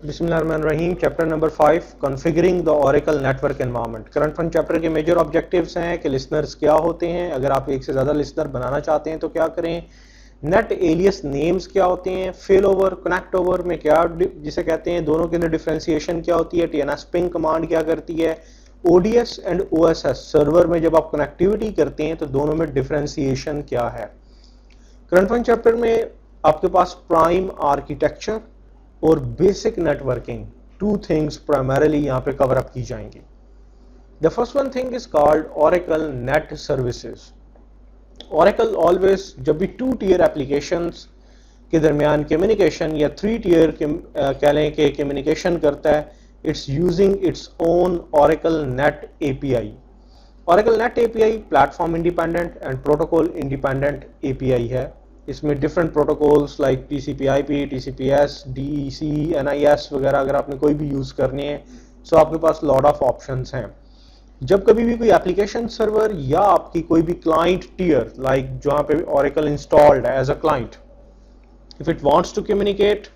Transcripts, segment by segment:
बिस्मिल्लाहिर्रहमानिर्रहीम। Chapter number 5, configuring the Oracle network environment. Current fund chapter के major objectives हैं कि लिसनर्स क्या होते हैं, अगर आप एक से ज़्यादा लिसनर बनाना चाहते हैं तो क्या करें, नेट एलियस नेम्स क्या होते हैं, फेल ओवर कनेक्ट ओवर में क्या जिसे कहते हैं, दोनों के अंदर डिफ्रेंसिएशन क्या होती है, टीएनएस पिंग कमांड क्या करती है, ओडीएस एंड ओएसएस सर्वर में जब आप कनेक्टिविटी करते हैं तो दोनों में डिफ्रेंसिएशन क्या है। करंट फंड चैप्टर में आपके पास प्राइम आर्किटेक्चर और basic networking, two things primarily यहां पे कवर अप की जाएंगी। The first one thing is called Oracle net services. Oracle always जब भी टू टीयर एप्लीकेशंस के दरमियान कम्युनिकेशन या थ्री टीयर कह लें कि कम्युनिकेशन करता है, it's using its own Oracle Net API. Oracle Net API platform independent and protocol independent API है। इसमें different protocols like TCP IP, TCPS, DEC, NIS वगैरह अगर आपने कोई भी यूज करनी है तो आपके पास लॉट ऑफ ऑप्शंस हैं। जब कभी भी कोई एप्लीकेशन सर्वर या आपकी कोई भी क्लाइंट टीयर लाइक जहां पे ओरेकल इंस्टॉल्ड है as a client, if it wants to communicate,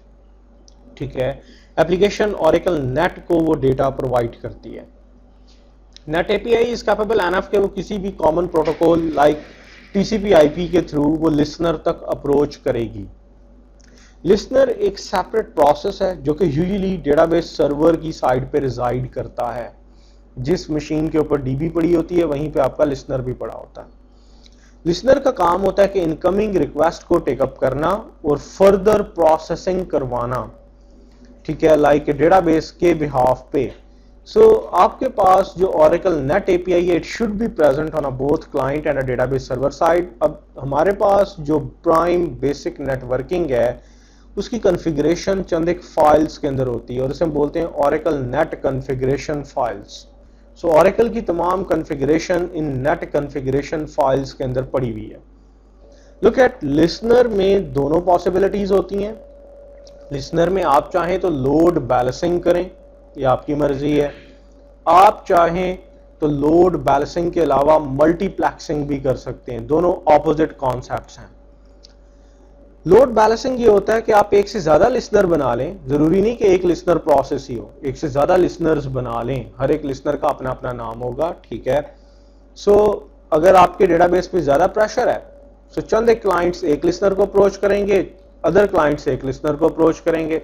ठीक है, एप्लीकेशन ओरेकल नेट को वो डेटा प्रोवाइड करती है। Net API is capable enough के वो किसी भी कॉमन प्रोटोकॉल लाइक टीसीपी/आईपी के थ्रू वो लिसनर तक अप्रोच करेगी। लिसनर एक सेपरेट प्रोसेस है जो कि यूजुअली डेटाबेस सर्वर की साइड पे रिजाइड करता है। जिस मशीन के ऊपर डीबी पड़ी होती है वहीं पे आपका लिसनर भी पड़ा होता है। लिसनर का काम होता है कि इनकमिंग रिक्वेस्ट को टेकअप करना और फर्दर प्रोसेसिंग करवाना, ठीक है, लाइक डेटाबेस के बिहाफ पे। आपके पास जो ओरेकल नेट एपीआई है, it should be present on both client and database server side. अब हमारे पास जो प्राइम बेसिक नेटवर्किंग है उसकी कॉन्फ़िगरेशन चंद एक फाइल्स के अंदर होती है और इसे हम बोलते हैं Oracle net configuration files. Oracle की तमाम कॉन्फ़िगरेशन इन नेट कॉन्फ़िगरेशन फाइल्स के अंदर पड़ी हुई है। लुक एट लिसनर में दोनों पॉसिबिलिटीज होती हैं। लिसनर में आप चाहें तो लोड बैलेंसिंग करें, ये आपकी मर्जी है। आप चाहें तो लोड बैलेंसिंग के अलावा मल्टीप्लेक्सिंग भी कर सकते हैं। दोनों ऑपोजिट कॉन्सेप्ट्स हैं। लोड बैलेंसिंग ये होता है कि आप एक से ज्यादा लिसनर बना लें, जरूरी नहीं कि एक लिसनर प्रोसेस ही हो, एक से ज्यादा लिसनर्स बना लें, हर एक लिसनर का अपना अपना नाम होगा, ठीक है। अगर आपके डेटाबेस पे ज्यादा प्रेशर है तो चंद एक क्लाइंट्स एक लिसनर को अप्रोच करेंगे, अदर क्लाइंट्स एक लिसनर को अप्रोच करेंगे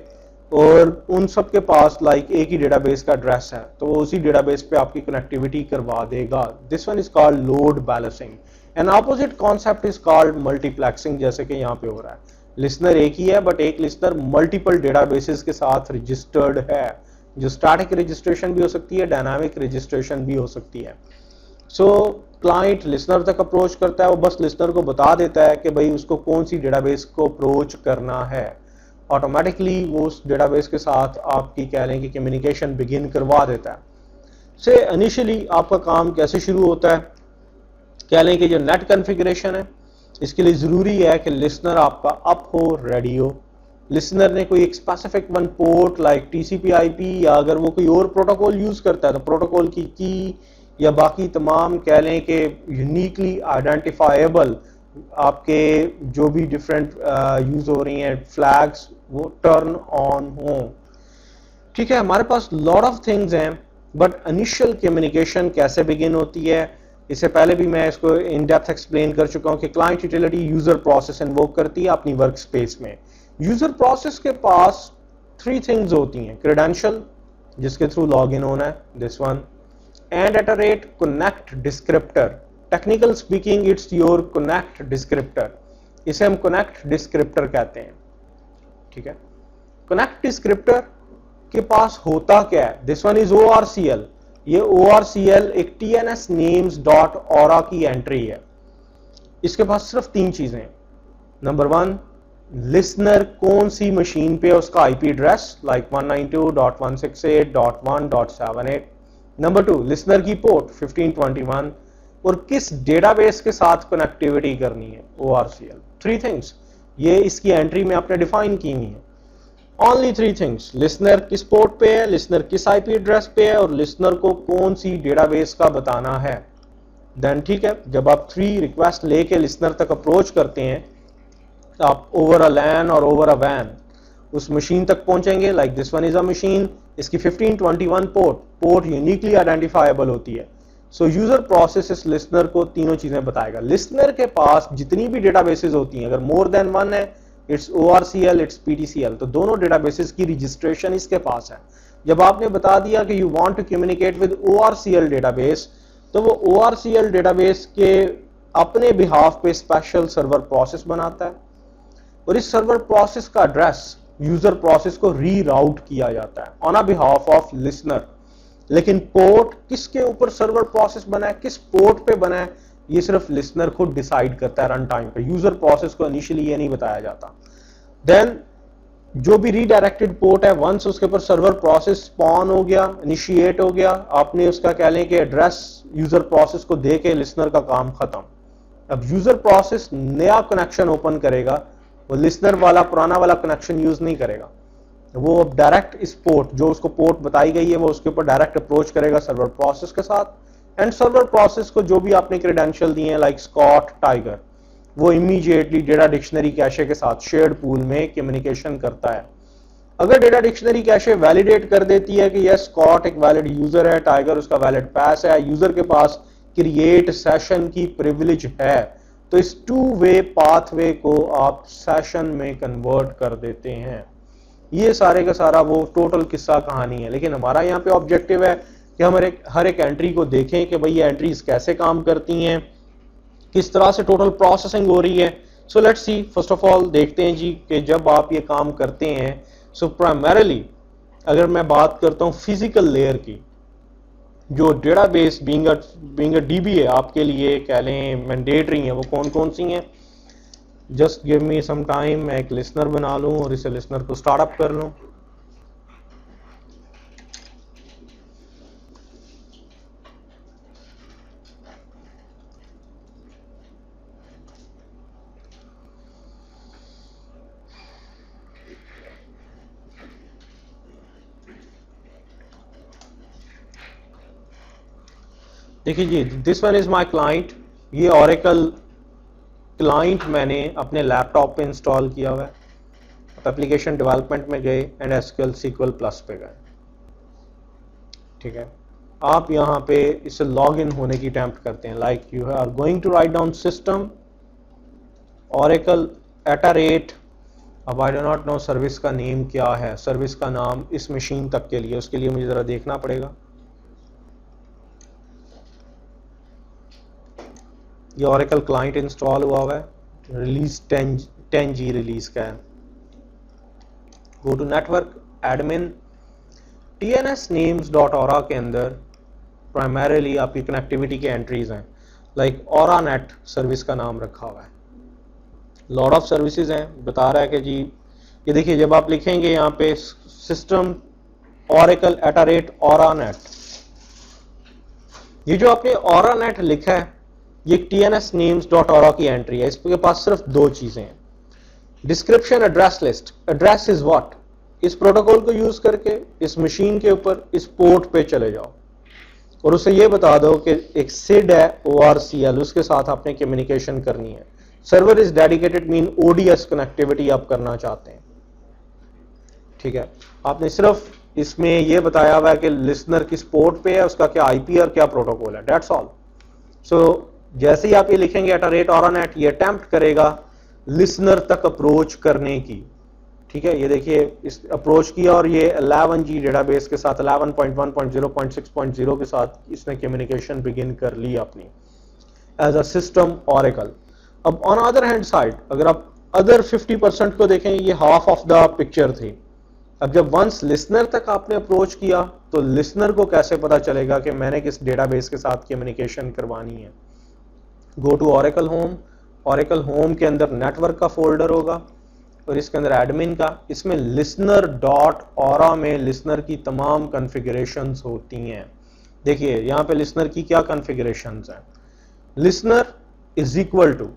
और उन सब के पास लाइक एक ही डेटाबेस का एड्रेस है तो वो उसी डेटाबेस पे आपकी कनेक्टिविटी करवा देगा। This one is called load balancing. An opposite concept is called multiplexing, जैसे कि यहाँ पे हो रहा है। लिसनर एक ही है बट एक लिसनर मल्टीपल डेटाबेसेस के साथ रजिस्टर्ड है, जो स्टैटिक रजिस्ट्रेशन भी हो सकती है, डायनामिक रजिस्ट्रेशन भी हो सकती है। क्लाइंट लिसनर तक अप्रोच करता है, वो बस लिसनर को बता देता है कि भाई उसको कौन सी डेटाबेस को अप्रोच करना है, ऑटोमेटिकली वो उस डेटाबेस के साथ आपकी कह लें कि कम्युनिकेशन बिगिन करवा देता है। इनिशियली आपका काम कैसे शुरू होता है, कह लें कि जो नेट कॉन्फ़िगरेशन है इसके लिए जरूरी है कि लिसनर आपका अप हो, रेडी हो। लिसनर ने कोई एक स्पेसिफिक वन पोर्ट लाइक टीसीपी/आईपी या अगर वो कोई और प्रोटोकॉल यूज करता है तो प्रोटोकॉल की या बाकी तमाम कह लें कि यूनिकली आइडेंटिफाएबल आपके जो भी डिफरेंट यूज हो रही हैं फ्लैग्स वो टर्न ऑन हो, ठीक है। हमारे पास लॉट ऑफ थिंग्स हैं बट इनिशियल कम्युनिकेशन कैसे बिगिन होती है, इससे पहले भी मैं इसको इन डेप्थ एक्सप्लेन कर चुका हूं कि client utility user process invoke करती है अपनी वर्क स्पेस में। यूजर प्रोसेस के पास थ्री थिंग्स होती हैं, क्रेडेंशियल जिसके थ्रू लॉग इन होना है, this one, and at a rate connect descriptor. Technical speaking it's your connect descriptor, इसे हम कनेक्ट डिस्क्रिप्टर कहते हैं, ठीक है। कनेक्ट डिस्क्रिप्टर के पास होता क्या है, दिस वन इज ORCL। ये ORCL एक TNS names डॉट ऑरा की एंट्री है। इसके पास सिर्फ तीन चीजें हैं। नंबर वन, लिसनर कौन सी मशीन पे है उसका IP address like 192.168.1.78। Number two, listener की पोर्ट 1521 और किस डेटाबेस के साथ कनेक्टिविटी करनी है, ORCL। थ्री थिंग्स ये इसकी एंट्री में आपने डिफाइन की हुई है। ओनली थ्री थिंग्स, लिसनर किस पोर्ट पे है, लिसनर किस आईपी एड्रेस पे है और लिसनर को कौन सी डेटाबेस का बताना है। देन ठीक है, जब आप थ्री रिक्वेस्ट लेके लिसनर तक अप्रोच करते हैं तो आप ओवर अ लैन और ओवर अ वैन, उस मशीन तक पहुंचेंगे। Like this one is a machine, इसकी 1521 पोर्ट यूनिकली आइडेंटिफाइबल होती है। सो यूजर प्रोसेस इस लिसनर को तीनों चीजें बताएगा। लिसनर के पास जितनी भी डेटाबेसेस होती हैं, अगर मोर देन वन है, इट्स ORCL, इट्स PTCL, तो दोनों डेटाबेसेस की रजिस्ट्रेशन इसके पास है। जब आपने बता दिया कि you want to communicate with ORCL database, तो वो ORCL डेटाबेस के अपने बिहाफ पे स्पेशल सर्वर प्रोसेस बनाता है, और इस सर्वर प्रोसेस का एड्रेस यूजर प्रोसेस को रीराउट किया जाता है ऑन बिहाफ ऑफ लिसनर। लेकिन पोर्ट किसके ऊपर सर्वर प्रोसेस बना है, किस पोर्ट पे बना है, ये सिर्फ लिसनर खुद डिसाइड करता है रन टाइम पे। यूजर प्रोसेस को इनिशियली ये नहीं बताया जाता। देन जो भी रीडायरेक्टेड पोर्ट है, वंस उसके ऊपर सर्वर प्रोसेस स्पॉन हो गया, इनिशिएट हो गया, आपने उसका कह लें कि एड्रेस यूजर प्रोसेस को दे के लिसनर का काम खत्म। अब यूजर प्रोसेस नया कनेक्शन ओपन करेगा, वो लिसनर वाला पुराना वाला कनेक्शन यूज नहीं करेगा। वो अब डायरेक्ट इस पोर्ट, जो उसको पोर्ट बताई गई है, वो उसके ऊपर डायरेक्ट अप्रोच करेगा सर्वर प्रोसेस के साथ। एंड सर्वर प्रोसेस को जो भी आपने क्रेडेंशियल दिए हैं लाइक स्कॉट, टाइगर, वो इमीडिएटली डेटा डिक्शनरी कैशे के साथ शेयर्ड पूल में कम्युनिकेशन करता है। अगर डेटा डिक्शनरी कैशे वैलिडेट कर देती है कि यस स्कॉट एक वैलिड यूजर है, टाइगर उसका वैलिड पास है, यूजर के पास क्रिएट सेशन की प्रिविलेज है, तो इस 2-वे पाथवे को आप सेशन में कन्वर्ट कर देते हैं। ये सारे का सारा वो टोटल किस्सा कहानी है। लेकिन हमारा यहाँ पे ऑब्जेक्टिव है कि हम हर एक एंट्री को देखें कि भाई ये एंट्रीज कैसे काम करती हैं, किस तरह से टोटल प्रोसेसिंग हो रही है। So let's see, first of all देखते हैं जी कि जब आप ये काम करते हैं, सो प्राइमरीली अगर मैं बात करता हूँ फिजिकल लेयर की, जो डेटाबेस बीइंग अ डीबी है आपके लिए कह लें मैंडेटरी है, वो कौन कौन सी हैं। Just give me some time, मैं एक लिसनर बना लूं और इसे लिसनर को स्टार्टअप कर लूं। देखिए जी, this one is my client. ये ओरेकल क्लाइंट मैंने अपने लैपटॉप पे इंस्टॉल किया हुआ है। एप्लीकेशन डेवलपमेंट में गए एंड SQL SQL प्लस पे गए। ठीक है, आप यहाँ पे इससे लॉग इन होने की अटेम्प्ट करते हैं। Like you are going to write down system oracle@, अब I do not know service का नेम क्या है, सर्विस का नाम इस मशीन तक के लिए, उसके लिए मुझे जरा देखना पड़ेगा। ये Oracle क्लाइंट इंस्टॉल हुआ हुआ है, रिलीज 10G रिलीज का है। Go to network admin, tnsnames.aura के अंदर प्राइमरीली आपकी कनेक्टिविटी के एंट्रीज हैं। लाइक OraNet सर्विस का नाम रखा हुआ है, लॉट ऑफ सर्विसेज हैं। बता रहा है कि जी ये देखिए, जब आप लिखेंगे यहाँ पे सिस्टम oracle@oranet, ये जो आपने OraNet लिखा है, ये tnsnames.aura की एंट्री है। इसके पास सिर्फ दो चीजें हैं, description, address list. Address is what, इस प्रोटोकॉल को यूज करके इस मशीन के ऊपर इस पोर्ट पे चले जाओ और उसे ये बता दो कि एक SID है ORCL, उसके साथ आपने कम्युनिकेशन करनी है। Server is dedicated mean ODS connectivity आप करना चाहते हैं। ठीक है, आपने सिर्फ इसमें यह बताया हुआ है कि लिसनर किस पोर्ट पे है, उसका क्या IP और क्या प्रोटोकॉल है, दैट्स ऑल। सो जैसे ही आप ये लिखेंगे @oranet, ये अटेम्प्ट करेगा लिसनर तक अप्रोच करने की। ठीक है, ये देखिए इस अप्रोच किया और ये 11G डेटाबेस के साथ 11.1.0.6.0 के साथ इसने कम्युनिकेशन बिगिन कर ली अपनी एज अ सिस्टम Oracle। अब ऑन अदर हैंड साइड अगर आप अदर 50% को देखें, ये हाफ ऑफ द पिक्चर थी। अब जब वंस लिसनर तक आपने अप्रोच किया तो लिसनर को कैसे पता चलेगा कि मैंने किस डेटाबेस के साथ कम्युनिकेशन करवानी है। Go to Oracle home, Oracle home के अंदर नेटवर्क का फोल्डर होगा और इसके अंदर एडमिन का, इसमें listener.aura में लिसनर की तमाम कॉन्फ़िगरेशंस होती हैं। देखिए यहाँ पे लिसनर की क्या कॉन्फ़िगरेशंस हैं। Listener is equal to,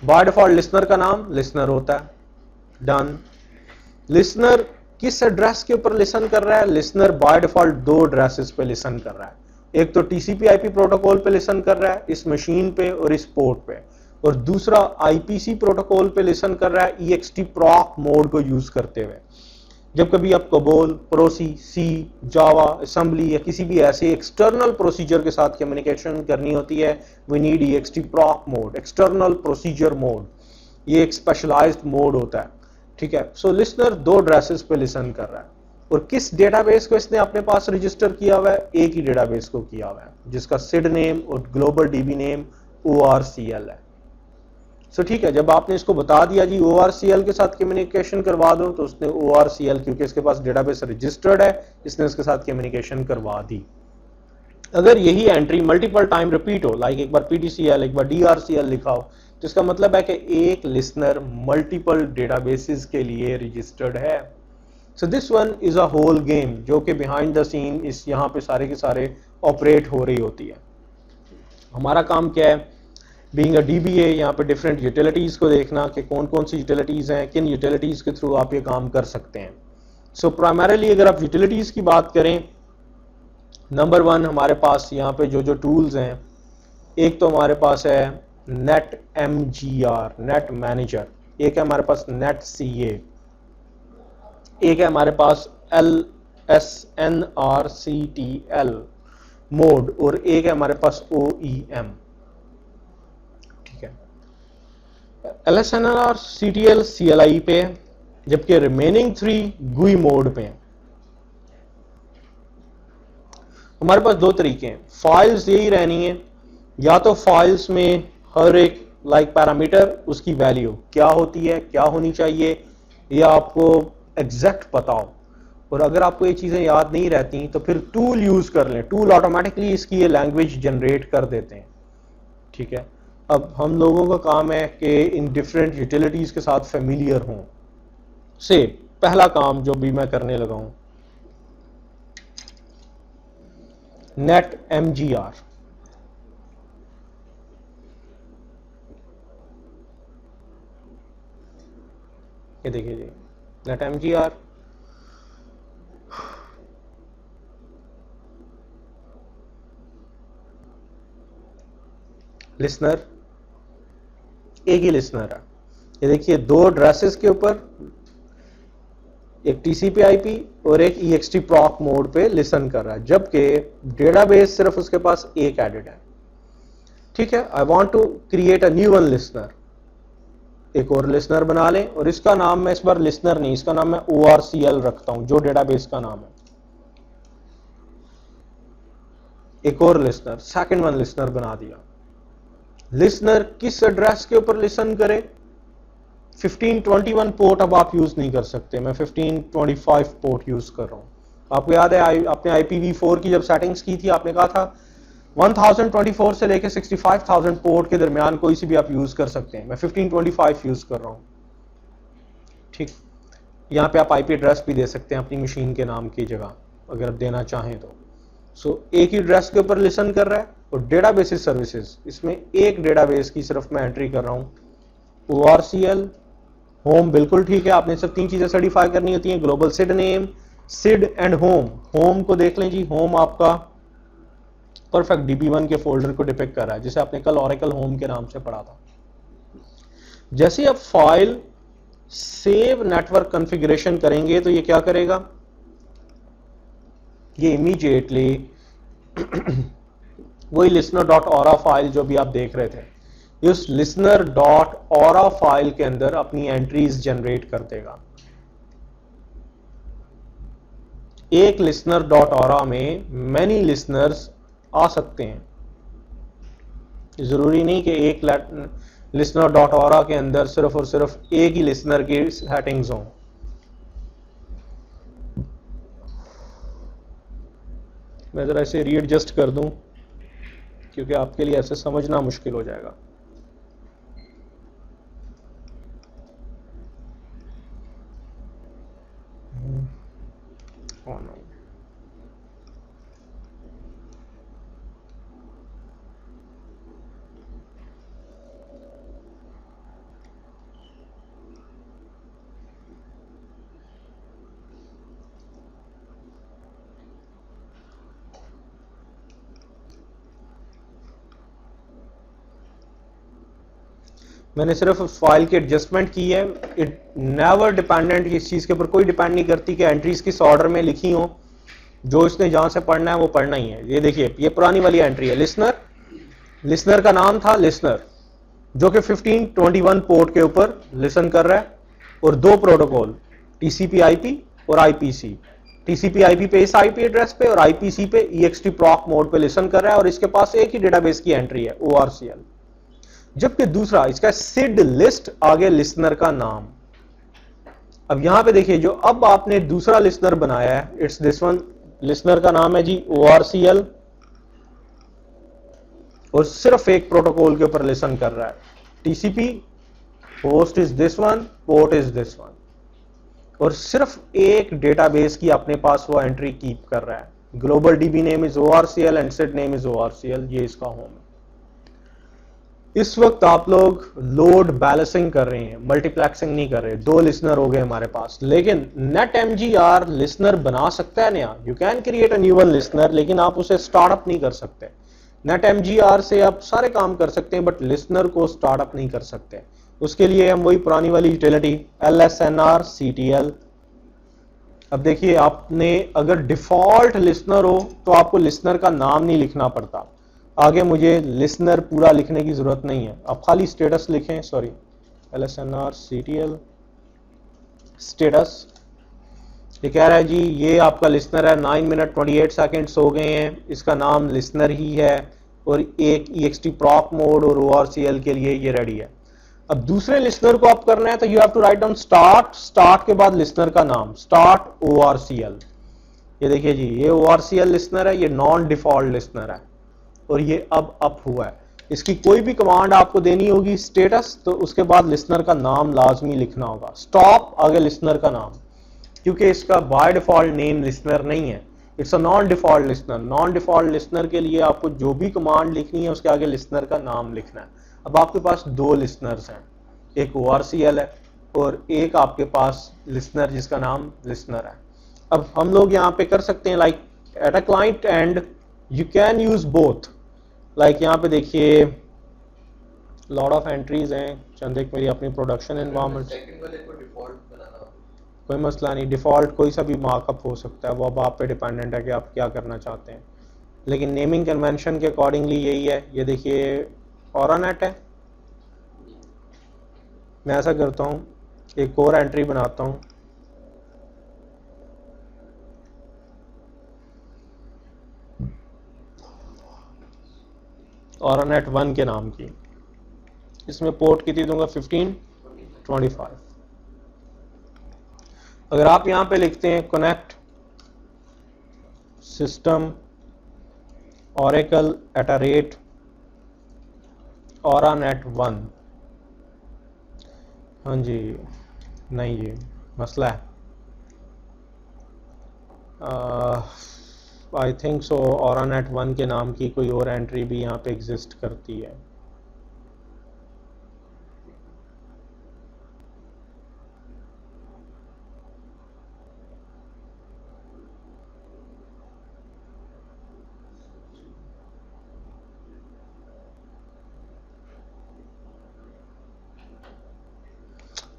by default listener का नाम लिसनर होता है, डन। लिसनर किस एड्रेस के ऊपर लिसन कर रहा है, लिसनर बाय डिफॉल्ट दो एड्रेसेस पे लिसन कर रहा है। एक तो TCP/IP प्रोटोकॉल पे लिसन कर रहा है, इस मशीन पे और इस पोर्ट पे, और दूसरा आईपीसी प्रोटोकॉल पे लिसन कर रहा है EXT प्रॉक मोड को यूज करते हुए। जब कभी आप कोबोल, प्रोसी, सी, जावा, असेंबली या किसी भी ऐसे एक्सटर्नल प्रोसीजर के साथ कम्युनिकेशन करनी होती है, we need EXT proc mode, external procedure mode. ये एक स्पेशलाइज्ड मोड होता है, ठीक है। सो लिसनर दो एड्रेसेस पे लिसन कर रहा है, और किस डेटाबेस को इसने अपने पास रजिस्टर किया हुआ है? एक ही डेटाबेस को किया हुआ है, जिसका सिड नेम और ग्लोबल डीबी नेम ORCL है। सो ठीक है, जब आपने इसको बता दिया जी ORCL के साथ कम्युनिकेशन करवा दो, तो उसने ORCL, क्योंकि इसके पास डेटाबेस रजिस्टर्ड है, इसने उसके साथ कम्युनिकेशन करवा दी। अगर यही एंट्री मल्टीपल टाइम रिपीट हो, लाइक एक बार PTCL, एक बार DRCL लिखा हो, तो इसका मतलब है कि एक लिसनर मल्टीपल डेटाबेसेस के लिए रजिस्टर्ड है। So this one is a whole game, जो कि बिहाइंड द सीन इस यहाँ पे सारे के सारे ऑपरेट हो रही होती है। हमारा काम क्या है? बीइंग अ DBA, यहाँ पे डिफरेंट यूटिलिटीज को देखना कि कौन कौन सी यूटिलिटीज हैं, किन यूटिलिटीज के थ्रू आप ये काम कर सकते हैं। सो प्राइमरीली अगर आप यूटिलिटीज की बात करें, नंबर वन हमारे पास यहाँ पे जो जो टूल्स हैं, एक तो हमारे पास है नेट MGR, नेट मैनेजर, एक है हमारे पास नेट CA, एक है हमारे पास LSNRCTL मोड, और एक है हमारे पास OEM, ठीक है। LSNRCTL CLI पे है, जबकि रिमेनिंग 3 GUI मोड पे हैं। हमारे पास दो तरीके हैं, फाइल्स यही रहनी है, या तो फाइल्स में हर एक लाइक पैरामीटर, उसकी वैल्यू क्या होती है, क्या होनी चाहिए, या आपको एग्जैक्ट पता हो। और अगर आपको ये चीज़ें याद नहीं रहती तो फिर टूल यूज़ कर लें, टूल ऑटोमेटिकली इसकी ये लैंग्वेज जनरेट कर देते हैं, ठीक है। अब हम लोगों का काम है कि इन डिफरेंट यूटिलिटीज़ के साथ फेमिलियर हों। से पहला काम जो भी मैं करने लगा हूं, नेट MGR। ये देखिए जी, नेट MGR लिसनर, एक ही लिसनर है। ये देखिए दो एड्रेसेस के ऊपर, एक TCP IP और एक EXT प्रॉक मोड पे लिसन कर रहा है, जबकि डेटाबेस सिर्फ उसके पास एक एडेड है, ठीक है। I want to create a new one listener, एक और लिसनर बना लें, और इसका नाम मैं इस बार लिसनर नहीं, इसका नाम मैं ORCL रखता हूं, जो डेटाबेस का नाम है। एक और लिसनर, सेकंड वन लिसनर बना दिया। लिसनर किस एड्रेस के ऊपर लिसन करे? 1521 पोर्ट अब आप यूज नहीं कर सकते, मैं 1525 पोर्ट यूज कर रहा हूं। आपको याद है आपने IPv4 की जब सेटिंग्स की थी, आपने कहा था 1024 से लेकर 65,000 पोर्ट के दरमियान कोई सी भी आप यूज कर सकते हैं। मैं 1525 यूज कर रहा हूं, ठीक। यहाँ पे आप IP एड्रेस भी दे सकते हैं अपनी मशीन के नाम की जगह, अगर आप देना चाहें तो। सो एक ही एड्रेस के ऊपर लिसन कर रहा है। और डेटाबेस सर्विसेज, इसमें एक डेटाबेस की सिर्फ मैं एंट्री कर रहा हूं, ORCL। होम बिल्कुल ठीक है, आपने सब तीन चीजें सर्टिफाई करनी होती हैं, global SID name, SID and home. Home को देख लें जी, होम आपका परफेक्ट DB1 के फोल्डर को डिपिक्ट कर रहा है, जिसे आपने कल ओरेकल होम के नाम से पढ़ा था। जैसे आप फाइल सेव नेटवर्क कॉन्फ़िगरेशन करेंगे तो ये क्या करेगा? ये इमीडिएटली वही लिसनर डॉट ऑरा फाइल जो भी आप देख रहे थे, उस लिसनर डॉट ऑरा फाइल के अंदर अपनी एंट्रीज जनरेट कर देगा। एक लिसनर डॉट ऑरा में मैनी लिसनर्स आ सकते हैं, जरूरी नहीं कि एक लिसनर डॉट ऑरा के अंदर सिर्फ और सिर्फ एक ही लिसनर की सेटिंग्स हों। मैं जरा इसे रीएडजस्ट कर दूं, क्योंकि आपके लिए ऐसे समझना मुश्किल हो जाएगा। मैंने सिर्फ उस फाइल की एडजस्टमेंट की है। इट नेवर डिपेंडेंट, इस चीज के ऊपर कोई डिपेंड नहीं करती कि एंट्रीज किस ऑर्डर में लिखी हो, जो इसने जहां से पढ़ना है वो पढ़ना ही है। ये देखिए, ये पुरानी वाली एंट्री है, लिसनर का नाम था लिसनर, जो कि 1521 पोर्ट के ऊपर लिसन कर रहा है, और दो प्रोटोकॉल टीसीपी आईपी और आईपीसी। टीसीपी आईपी पे इस आईपी एड्रेस पे और आईपीसी पे EXT प्रॉक मोड पे लिसन कर रहा है, और इसके पास एक ही डेटाबेस की एंट्री है ORCL। जबकि दूसरा इसका सिड लिस्ट, आगे लिसनर का नाम। अब यहां पे देखिए, जो अब आपने दूसरा लिसनर बनाया है, इट्स दिस वन, लिसनर का नाम है जी ORCL, और सिर्फ एक प्रोटोकॉल के ऊपर लिसन कर रहा है, TCP, host is this one, port is this one, और सिर्फ एक डेटाबेस की अपने पास वो एंट्री कीप कर रहा है। Global DB name is ORCL and SID name is ORCL, ये इसका होम है। इस वक्त आप लोग लोड बैलेंसिंग कर रहे हैं, मल्टीप्लेक्सिंग नहीं कर रहे। दो लिसनर हो गए हमारे पास, लेकिन NetMGR लिसनर बना सकता है नया। You can create a new one listener, लेकिन आप उसे स्टार्टअप नहीं कर सकते। NetMGR से आप सारे काम कर सकते हैं, बट लिसनर को स्टार्टअप नहीं कर सकते। उसके लिए हम वही पुरानी वाली यूटिलिटी LSNR-CTL। अब देखिए, आपने अगर डिफॉल्ट लिसनर हो तो आपको लिसनर का नाम नहीं लिखना पड़ता। आगे मुझे लिसनर पूरा लिखने की जरूरत नहीं है, आप खाली स्टेटस लिखें। सॉरी, LSNR-CTL स्टेटस, ये कह रहा है जी ये आपका लिसनर है, 9 मिनट 28 सेकेंड्स हो गए हैं, इसका नाम लिसनर ही है, और एक EXT प्रॉक मोड और ORCL के लिए ये रेडी है। अब दूसरे लिसनर को आप करना है तो you have to write down start के बाद लिसनर का नाम, स्टार्ट ORCL। ये देखिए जी, ये ORCL लिसनर है, ये नॉन डिफॉल्ट लिसनर है, और ये अब अप हुआ है। इसकी कोई भी कमांड आपको देनी होगी स्टेटस, तो उसके बाद लिसनर का नाम लाजमी लिखना होगा, स्टॉप आगे लिसनर का नाम, क्योंकि इसका बाय डिफॉल्ट नेम लिसनर नहीं है, it's a non default listener. Non default listener के लिए आपको जो भी कमांड लिखनी है उसके आगे लिसनर का नाम लिखना है। अब आपके पास दो लिसनर्स हैं, एक ORCL है और एक आपके पास लिसनर जिसका नाम लिसनर है। अब हम लोग यहाँ पे कर सकते हैं, like at a client and you can use both. Like यहाँ पे देखिए, लॉट ऑफ एंट्रीज हैं, चंद एक मेरी अपनी प्रोडक्शन एनवायरनमेंट। सेकंड वाले को डिफॉल्ट बनाना, कोई मसला नहीं, डिफॉल्ट कोई सा भी मार्कअप हो सकता है, वो अब आप पे डिपेंडेंट है कि आप क्या करना चाहते हैं, लेकिन नेमिंग कन्वेंशन के अकॉर्डिंगली यही है। ये देखिए ऑरानेट है, मैं ऐसा करता हूँ, एक और एंट्री बनाता हूँ, ऑरानेट 1 के नाम की। इसमें पोर्ट कितनी दूंगा, 1525। अगर आप यहां पे लिखते हैं कनेक्ट सिस्टम oracle @oranet 1, हाँ जी, नहीं ये मसला है, आई थिंक सो oranet 1 के नाम की कोई और एंट्री भी यहाँ पे एग्जिस्ट करती है।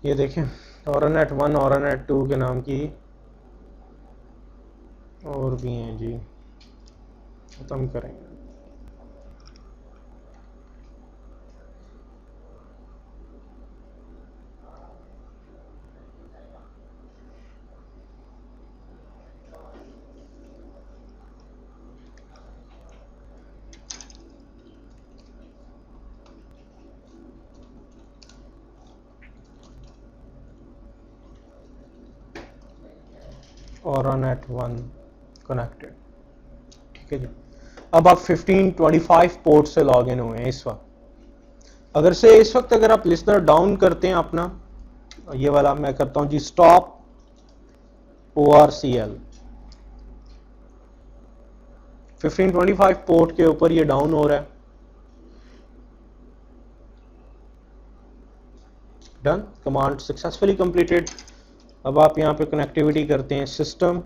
ये देखें, oranet 1, oranet 2 के नाम की और भी हैं जी, खत्म करेंगे। oranet 1 कनेक्टेड, ठीक है जी। अब आप 1525 पोर्ट से लॉग इन हुए हैं इस वक्त। इस वक्त अगर आप लिसनर डाउन करते हैं अपना, ये वाला मैं करता हूं जी, स्टॉप ORCL, 1525 पोर्ट के ऊपर ये डाउन हो रहा है। Done, command successfully completed. अब आप यहां पे कनेक्टिविटी करते हैं, system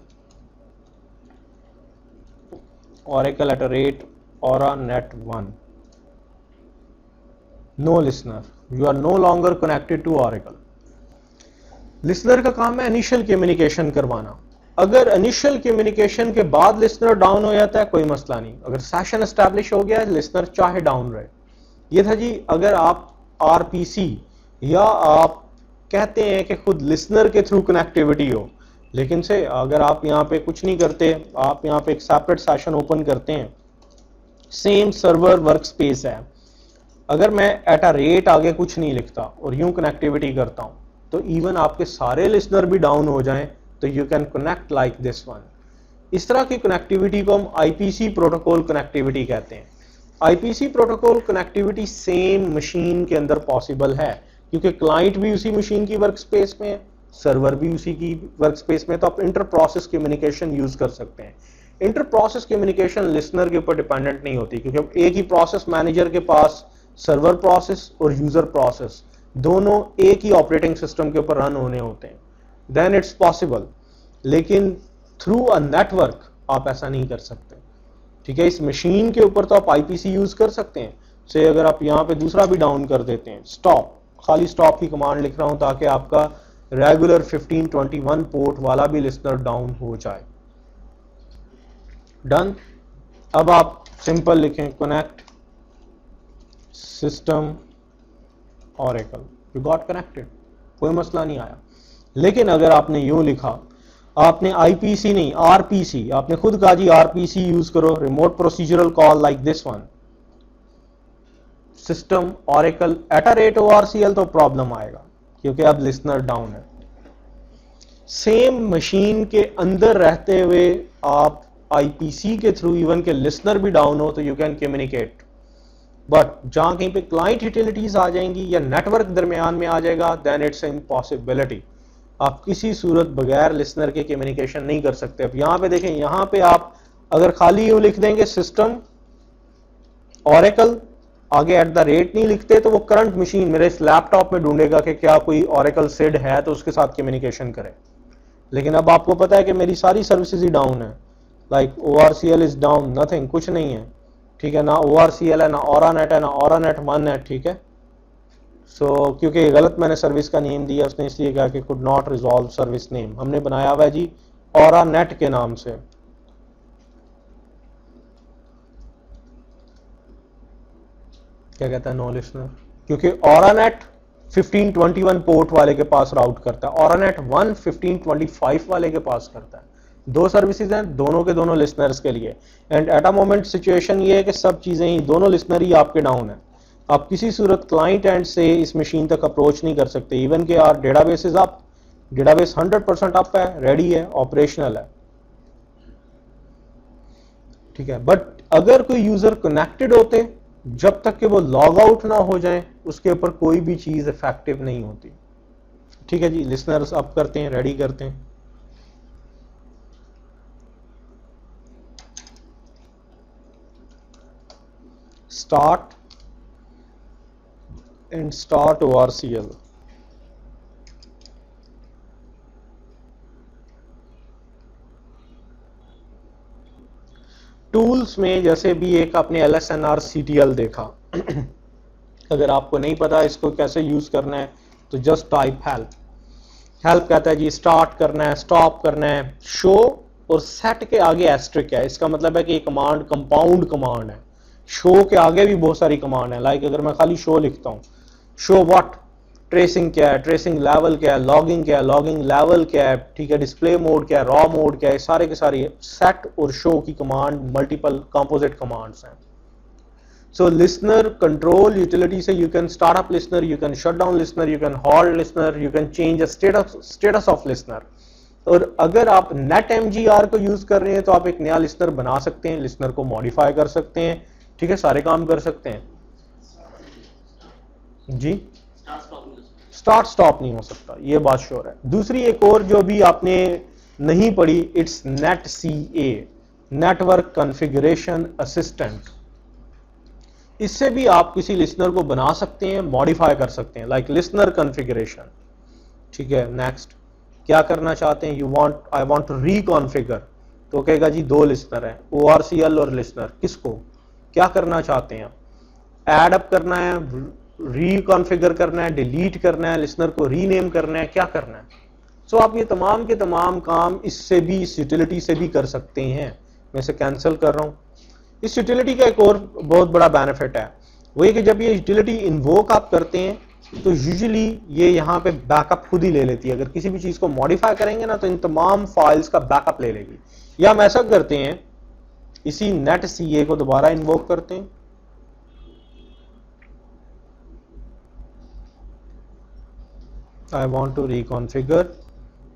oracle @oranet1, no listener, you are no longer connected to Oracle. Listener का काम है इनिशियल कम्युनिकेशन करवाना। अगर इनिशियल कम्युनिकेशन के बाद लिसनर डाउन हो जाता है कोई मसला नहीं, अगर सेशन एस्टैब्लिश हो गया लिसनर चाहे डाउन रहे। ये था जी अगर आप आरपीसी या आप कहते हैं कि खुद लिसनर के थ्रू कनेक्टिविटी हो, लेकिन से अगर आप यहाँ पे कुछ नहीं करते, आप यहाँ पे एक सेपरेट सेशन ओपन करते हैं, सेम सर्वर वर्क स्पेस है, अगर मैं एट अ रेट आगे कुछ नहीं लिखता और यूं कनेक्टिविटी करता हूं तो इवन आपके सारे लिसनर भी डाउन हो जाएं तो you can connect like this one. इस तरह की कनेक्टिविटी को हम आईपीसी प्रोटोकॉल कनेक्टिविटी कहते हैं। IPC protocol connectivity same machine के अंदर पॉसिबल है क्योंकि क्लाइंट भी उसी मशीन की वर्क स्पेस में है, सर्वर भी उसी की वर्क स्पेस में, तो आप इंटर प्रोसेस कम्युनिकेशन यूज कर सकते हैं। इंटर प्रोसेस कम्युनिकेशन लिसनर के ऊपर डिपेंडेंट नहीं होती क्योंकि एक ही प्रोसेस मैनेजर के पास सर्वर प्रोसेस और यूजर प्रोसेस दोनों एक ही ऑपरेटिंग सिस्टम के ऊपर रन होने होते हैं, देन इट्स पॉसिबल। लेकिन थ्रू अ नेटवर्क आप ऐसा नहीं कर सकते। ठीक है, इस मशीन के ऊपर तो आप आईपीसी यूज कर सकते हैं। से अगर आप यहां पे दूसरा भी डाउन कर देते हैं, स्टॉप, खाली स्टॉप की कमांड लिख रहा हूं ताकि आपका रेगुलर 1521 पोर्ट वाला भी लिसनर डाउन हो जाए। डन। अब आप सिंपल लिखें connect system oracle, you got connected, कोई मसला नहीं आया। लेकिन अगर आपने यूं लिखा, आपने आईपीसी नहीं आरपीसी, आपने खुद कहा जी आरपीसी यूज करो, remote procedural call like this one, system oracle @ORCL, तो प्रॉब्लम आएगा क्योंकि अब लिसनर डाउन है। सेम मशीन के अंदर रहते हुए आप आईपीसी के थ्रू इवन के लिसनर भी डाउन हो तो यू कैन कम्युनिकेट, बट जहां कहीं पे क्लाइंट यूटिलिटीज आ जाएंगी या नेटवर्क दरमियान में आ जाएगा देन इट्स इम्पॉसिबिलिटी। आप किसी सूरत बगैर लिसनर के कम्युनिकेशन नहीं कर सकते। अब यहां पे देखें, यहां पे आप अगर खाली यूं लिख देंगे सिस्टम ऑरेकल, आगे @ नहीं लिखते तो वो करंट मशीन मेरे इस लैपटॉप में ढूंढेगा कि क्या कोई ऑरेकल सिड है तो उसके साथ कम्युनिकेशन करे। लेकिन अब आपको पता है कि मेरी सारी सर्विसेज ही डाउन है, like ORCL is down, nothing, कुछ नहीं है। ठीक है, ना ORCL है, ना ORANET है, ना ORANET 1 है। ठीक है, सो क्योंकि गलत मैंने सर्विस का नेम दिया, उसने इसलिए कहा कि could not resolve service name, हमने बनाया हुआ है जी ORANET के नाम से। क्या कहता है नो लिसनर, क्योंकि ORANET 1521 पोर्ट वाले के पास राउट करता है, ORANET 1 1525 वाले के पास करता है। दो सर्विसेज हैं, दोनों के दोनों लिसनर्स के लिए। And at a moment situation ये है कि सब चीजें ही, दोनों लिसनर ही आपके डाउन है। आप किसी सूरत क्लाइंट एंड से इस मशीन तक अप्रोच नहीं कर सकते। इवन के आर database is up, database 100% up है, रेडी है, ऑपरेशनल है। ठीक है, बट अगर कोई यूजर कनेक्टेड होते, जब तक कि वो लॉग आउट ना हो जाए उसके ऊपर कोई भी चीज इफेक्टिव नहीं होती। ठीक है जी, लिसनर्स अप करते हैं, रेडी करते हैं। Start and start ORCL। Tools में जैसे भी एक आपने LSNR CTL देखा अगर आपको नहीं पता इसको कैसे यूज करना है तो जस्ट टाइप हेल्प। हेल्प कहता है जी स्टार्ट करना है, स्टॉप करना है, शो और सेट के आगे एस्ट्रिक है। इसका मतलब है कि ये कमांड कंपाउंड कमांड है। शो के आगे भी बहुत सारी कमांड है, लाइक अगर मैं खाली शो लिखता हूं, शो व्हाट, ट्रेसिंग क्या है, ट्रेसिंग लेवल क्या है, लॉगिंग क्या है, लॉगिंग लेवल क्या है, ठीक है, डिस्प्ले मोड क्या है, रॉ मोड क्या है, सारे के सारे सेट और शो की कमांड मल्टीपल कंपोजिट कमांड्स हैं। सो लिसनर कंट्रोल यूटिलिटी से you can start up listener, you can shut down listener, you can hold listener, you can change the status of listener. और अगर आप NetMGR को use कर रहे हैं तो आप एक नया लिसनर बना सकते हैं, लिसनर को मॉडिफाई कर सकते हैं, ठीक है, सारे काम कर सकते हैं जी। स्टार्ट स्टॉप नहीं हो सकता, ये बात श्योर है। दूसरी एक और जो भी आपने नहीं पढ़ी, it's NetCA, network configuration assistant. इससे भी आप किसी लिसनर को बना सकते हैं, मॉडिफाई कर सकते हैं, लाइक लिसनर कॉन्फ़िगरेशन। ठीक है, नेक्स्ट क्या करना चाहते हैं, आई वांट टू रिकॉन्फ़िगर, तो कहेगा जी दो लिसनर हैं, ORCL और लिसनर, किसको क्या करना चाहते हैं, ऐड अप करना है, रिकॉन्फ़िगर करना है, डिलीट करना है, लिसनर को रीनेम करना है, क्या करना है। सो आप ये तमाम के तमाम काम इससे भी, इस यूटिलिटी से भी कर सकते हैं। मैं इसे कैंसिल कर रहा हूं। इस यूटिलिटी का एक और बहुत बड़ा बेनिफिट है, वो ये कि जब ये यूटिलिटी इन्वोक आप करते हैं तो यूजुअली ये यहाँ पे बैकअप खुद ही ले लेती है। अगर किसी भी चीज को मॉडिफाई करेंगे ना तो इन तमाम फाइल्स का बैकअप ले लेगी। या हम ऐसा करते हैं, इसी नेट सीए को दोबारा इन्वोक करते हैं। I want to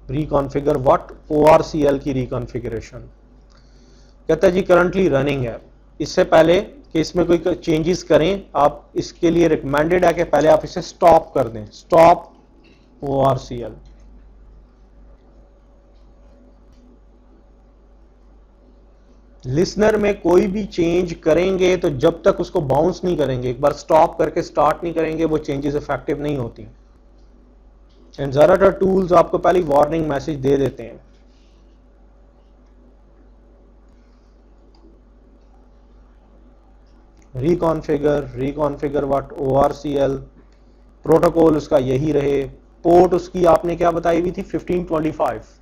reconfigure what? ORCL की रिकॉन्फ़िगरेशन। कहता है जी करंटली रनिंग है। इससे पहले कि इसमें कोई चेंजेस करें, आप इसके लिए रिकमेंडेड है कि पहले आप इसे स्टॉप कर दें। Stop ORCL। लिसनर में कोई भी चेंज करेंगे तो जब तक उसको बाउंस नहीं करेंगे, एक बार स्टॉप करके स्टार्ट नहीं करेंगे, वो चेंजेस इफेक्टिव नहीं होती। एंड ज़्यादातर टूल्स आपको पहले वार्निंग मैसेज दे देते हैं। Reconfigure what? ORCL। प्रोटोकॉल उसका यही रहे। पोर्ट उसकी आपने क्या बताई हुई थी? 1525।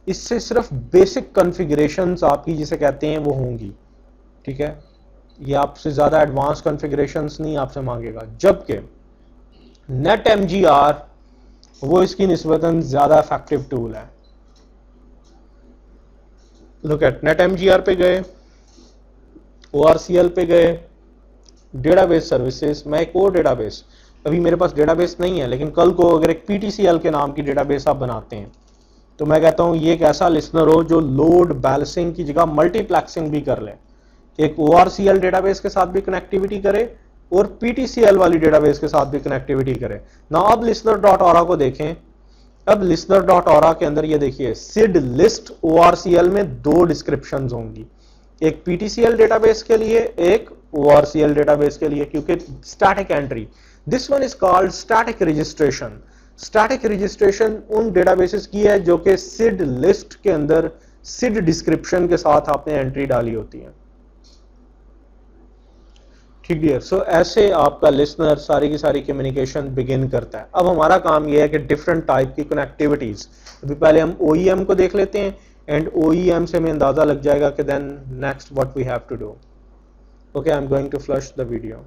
इससे सिर्फ बेसिक कॉन्फ़िगरेशंस आपकी जिसे कहते हैं वो होंगी, ठीक है। ये आपसे ज्यादा एडवांस कॉन्फ़िगरेशंस नहीं आपसे मांगेगा। जबकि NetMGR वो इसकी निस्बतन ज्यादा इफेक्टिव टूल है। लुक एट NetMGR पे गए, ORCL पे गए, डेटाबेस सर्विसेज। मैं एक और डेटाबेस, अभी मेरे पास डेटाबेस नहीं है, लेकिन कल को अगर एक PTCL के नाम की डेटाबेस आप बनाते हैं तो मैं कहता हूं ये एक ऐसा लिसनर हो जो लोड बैलेंसिंग की जगह मल्टीप्लेक्सिंग भी कर ले। एक ORCL डेटाबेस के साथ भी कनेक्टिविटी करे और PTCL वाली डेटाबेस के साथ भी कनेक्टिविटी करे ना। अब listener.aura को देखें। अब listener.aura के अंदर ये देखिए, SID लिस्ट ORCL में दो डिस्क्रिप्शंस होंगी, एक PTCL डेटाबेस के लिए, एक ORCL डेटाबेस के लिए, क्योंकि static entry. This one is called static registration. Static registration उन डेटाबेसेस की है जो कि SID लिस्ट के अंदर SID डिस्क्रिप्शन के साथ आपने एंट्री डाली होती है, ठीक है। सो ऐसे आपका लिसनर सारी की सारी कम्युनिकेशन बिगिन करता है। अब हमारा काम यह है कि डिफरेंट टाइप की कनेक्टिविटीज, अभी पहले हम OEM को देख लेते हैं एंड OEM से हमें अंदाजा लग जाएगा कि then next what we have to do. Okay, I am going to flush the video.